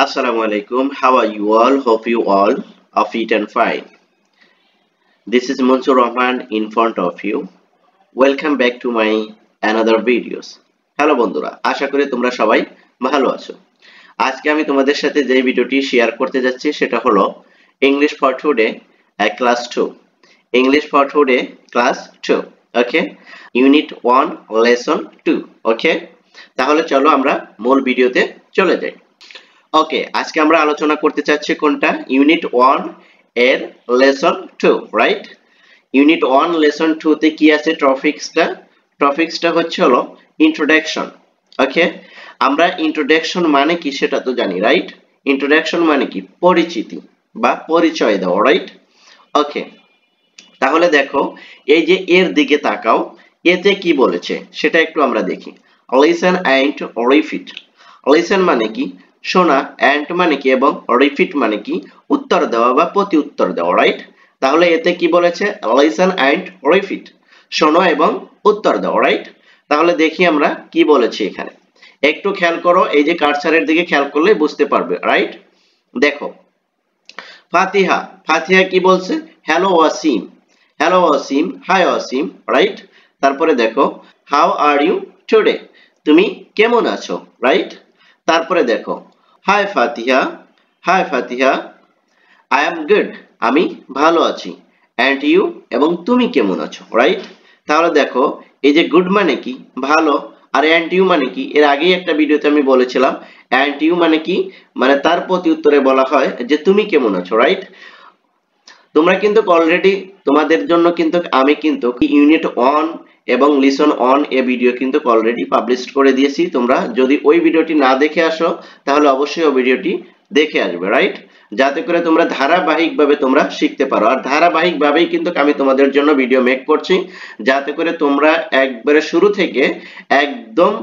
Assalamu alaikum. How are you all? Hope you all are fit and fine. This is Mansur Rahman in front of you. Welcome back to my another videos. Hello বন্ধুরা, আশা করি তোমরা সবাই ভালো আছো। আজকে আমি তোমাদের সাথে যে ভিডিওটি শেয়ার করতে যাচ্ছি সেটা হলো English for today class 2। English for today class 2। Okay, unit 1 lesson 2। ওকে, তাহলে চলো আমরা মূল ভিডিওতে চলে যাই। ওকে, আজকে আমরা আলোচনা করতে চাচ্ছি কোনটা? ইউনিট 1 এর লেসন 2, রাইট? ইউনিট 1 লেসন 2 তে কি আছে? টপিকসটা হচ্ছে হলো ইন্ট্রোডাকশন। ওকে, আমরা ইন্ট্রোডাকশন মানে কি সেটা তো জানি, রাইট? ইন্ট্রোডাকশন মানে কি? পরিচিতি বা পরিচয় দেওয়া, রাইট? ওকে, তাহলে দেখো এই যে এর দিকে তাকাও, এতে কি বলেছে সেটা একটু আমরা দেখি। Listen and repeat. লিসেন মানে কি? শোনা, এন্ড মানে কি এবং রিপিট মানে কি? উত্তর দেওয়া বা প্রতি উত্তর দেওয়া, রাইট? তাহলে এতে কি বলেছে? লিসেন এন্ড রিপিট, শোনো এবং উত্তর দাও, রাইট? তাহলে দেখি আমরা কি বলেছি এখানে। একটু খেয়াল করো, এই যে কার্সারের দিকে খেয়াল করলে বুঝতে পারবে, রাইট? দেখো ফাতিহা, ফাতিহা কি বলছে? Hello Wasim, hello Wasim, hi Wasim, right? তারপরে দেখো হাউ আর ইউ টুডে, তুমি কেমন আছো, রাইট? তারপরে দেখো hi Fatiha, hi Fatiha, I am good, আমি ভালো আছি, এন্ড ইউ, এবং তুমি কেমন আছো, রাইট? তাহলে দেখো এই যে গুড মানে কি? ভালো। আর এন্ড ইউ মানে কি? এর আগেই একটা ভিডিওতে আমি বলেছিলাম এন্ড ইউ মানে কি? মানে তার প্রতি উত্তরে বলা হয় যে তুমি কেমন আছো, রাইট? তোমরা কিন্তু অলরেডি তোমাদের জন্য কিন্তু আমি কিন্তু ইউনিট 1 এবং লিসন 1 এ ভিডিও কিন্তু অলরেডি পাবলিশ করে দিয়েছি। তোমরা যদি ওই ভিডিওটি না দেখে আসো তাহলে অবশ্যই ওই ভিডিওটি দেখে আসবে, রাইট? যাতে করে তোমরা ধারাবাহিকভাবে তোমরা শিখতে পারো। আর ধারাবাহিকভাবেই কিন্তু আমি তোমাদের জন্য ভিডিও মেক করছি, যাতে করে তোমরা একবারে একদম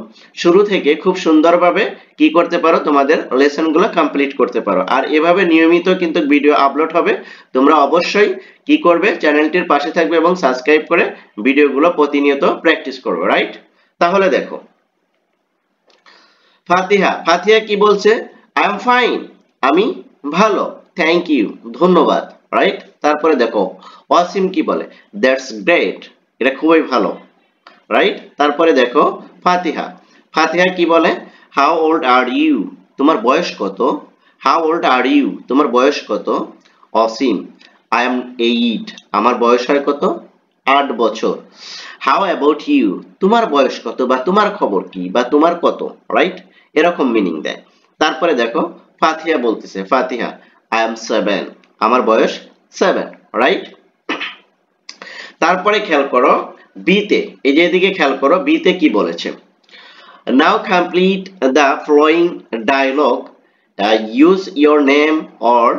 শুরু থেকে খুব সুন্দরভাবে কি করতে পারো, তোমাদের লেসনগুলো কমপ্লিট করতে পারো। আর এভাবে নিয়মিত কিন্তু ভিডিও আপলোড হবে। তোমরা অবশ্যই কি করবে? চ্যানেলটির পাশে থাকবে এবং সাবস্ক্রাইব করে ভিডিওগুলো প্রতিনিয়ত প্র্যাকটিস করবে, রাইট? তাহলে দেখো ফাতিহা, ফাতিহা কি বলছে? আই এম ফাইন, আমি ভালো, থ্যাংক ইউ, ধন্যবাদ, রাইট? তারপরে দেখো ওয়াসিম কি বলে? দ্যাটস গ্রেট, এটা খুবই ভালো, রাইট? তারপরে দেখো ফাতিহা, ফাতিহা কি বলে? হাউ ওল্ড আর ইউ, তোমার বয়স কত? হাউ ওল্ড আর ইউ, তোমার বয়স কত? অসীম, আই এম 8, আমার বয়স হয় কত? 8 বছর। হাউ অ্যাবাউট ইউ, তোমার বয়স কত বা তোমার খবর কি বা তোমার কত, রাইট? এরকম মিনিং দেয়। তারপরে দেখো ফাতিহা বলতেছে, ফাতিহা আই এম 7, আমার বয়স 7, রাইট? তারপরে খেয়াল করো বিতে, এই যে এদিকে খেয়াল করো বিতে কি বলেছে? Now complete the following dialogue, use your name or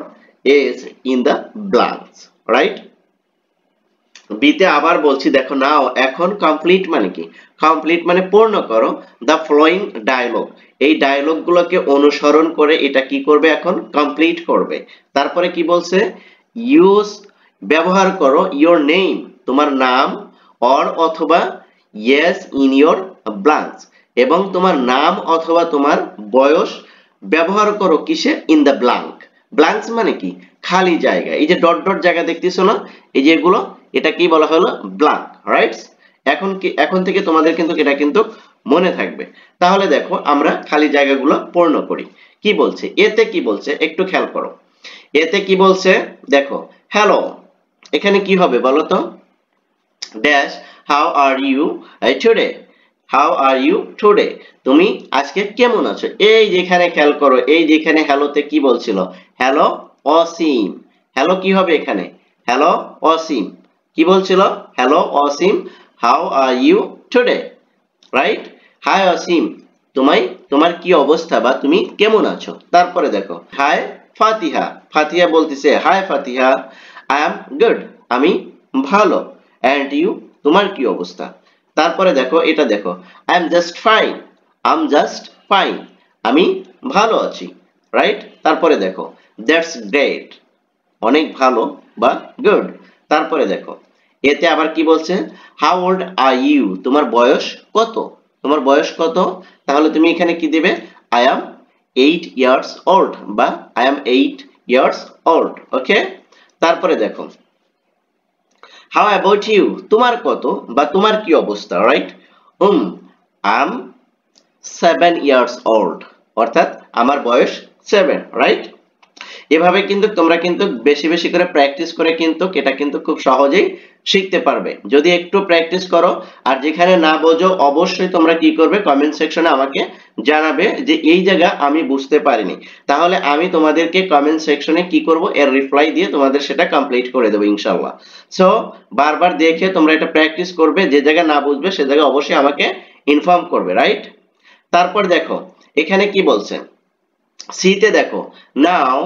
age in the blanks, right? বিতে আবার বলছি, দেখো নাও, এখন কমপ্লিট মানে কি? কমপ্লিট মানে পূর্ণ করো দ্য ফলোয়িং ডায়লগ, এই ডায়লগ গুলোকে অনুসরণ করে এটা কি করবে? এখন কমপ্লিট করবে। তারপরে কি বলছে? ইউজ, ব্যবহার করো, ইয়োর নেম, তোমার নাম, অর অথবা, ইয়েস ইন ইয়োর ব্ল্যাঙ্কস, এবং তোমার নাম অথবা তোমার বয়স ব্যবহার করো কিসে? In the blank. ব্ল্যাঙ্কস মানে কি? খালি জায়গা। এই যে ডট ডট জায়গা দেখতেছো না, এই যে এগুলো, এটা কি বলা হলো? Blank, right? এখন থেকে তোমাদের কিন্তু এটা কিন্তু মনে থাকবে। তাহলে দেখো আমরা খালি জায়গাগুলো পূর্ণ করি। কি বলছে এতে? কি বলছে একটু খেয়াল করো। এতে কি বলছে? দেখো হ্যালো, এখানে কি হবে বলো তো? Dash how are you today, how are you today, তুমি আজকে কেমন আছো? এই যেখানে খেয়াল করো, এই যেখানে হ্যালোতে কি বলছিল? হ্যালো অসীম। হ্যালো কি হবে এখানে? হ্যালো অসীম। কি বলছিল? Hello Asim, how are you today, right? Hi Asim, তোমার কি অবস্থা বা তুমি কেমন আছো? তারপরে দেখো হাই ফাতিহা, ফাতিহা বলতেছে hi Fatiha, I am good, আমি ভালো, এন্ড ইউ, তোমার কি অবস্থা? তারপরে দেখো এটা দেখো, I am just fine, I am just fine, আমি ভালো আছি, রাইট? তারপরে দেখো দ্যাটস গ্রেট, অনেক ভালো বা গুড। তারপরে দেখো এতে আবার কি বলছে? হাউ ওল্ড আর ইউ, তোমার বয়স কত? তোমার বয়স কত? তাহলে তুমি এখানে কি দিবে? আই এম 8 years old বা I am 8 years old ওকে তারপরে দেখো how about you তোমার কত বা তোমার কি অবস্থা right I am 7 years old অর্থাৎ আমার বয়স 7 রাইট এভাবে কিন্তু তোমরা কিন্তু বেশি বেশি করে প্র্যাকটিস করে কিন্তু এটা কিন্তু খুব সহজেই শিখতে পারবে যদি একটু প্র্যাকটিস করো আর যেখানে না বোঝো অবশ্যই তোমরা কি করবে কমেন্ট সেকশনে আমাকে জানাবে যে এই জায়গা আমি বুঝতে পারিনি তাহলে আমি তোমাদেরকে কমেন্ট সেকশনে কি করব এর রিপ্লাই দিয়ে তোমাদের সেটা কমপ্লিট করে দেব ইনশাআল্লাহ সো বারবার দেখে তোমরা এটা প্র্যাকটিস করবে যে জায়গা না বুঝবে সে জায়গা অবশ্যই আমাকে ইনফর্ম করবে রাইট তারপর দেখো এখানে কি বলছে সিতে দেখো নাও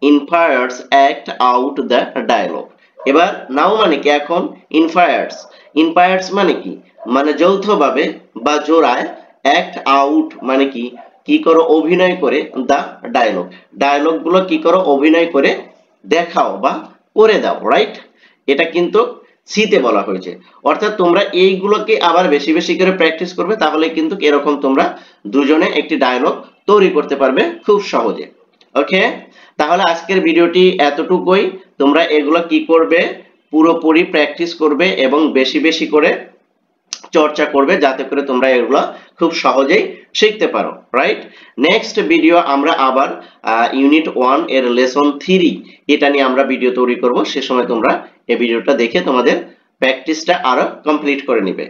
ইনফায়ার্স অ্যাক্ট আউট দ্য ডায়লগ এবার নাও মানে কি এখন ইনফায়ার্স মানে কি মানে যৌথভাবে বা জোড়ায় অ্যাক্ট আউট মানে কি কি করো অভিনয় করে দা ডায়লগ গুলো কি করো অভিনয় করে দেখাও বা করে দাও রাইট এটা কিন্তু সিতে বলা হয়েছে অর্থাৎ তোমরা এইগুলোকে আবার বেশি বেশি করে প্র্যাকটিস করবে তাহলে কিন্তু এরকম তোমরা দুজনে একটি ডায়লগ তৈরি করতে পারবে খুব সহজে ওকে তাহলে আজকের ভিডিওটি এতটুকুই তোমরা এগুলো কি করবে পুরোপুরি প্র্যাকটিস করবে এবং বেশি বেশি করে চর্চা করবে যাতে করে তোমরা এগুলো খুব সহজেই শিখতে পারো রাইট নেক্সট ভিডিও আমরা আবার ইউনিট 1 এর লেসন 3 এটা নিয়ে আমরা ভিডিও তৈরি করব সে সময় তোমরা এই ভিডিওটা দেখে তোমাদের প্র্যাকটিসটা আরো কমপ্লিট করে নিবে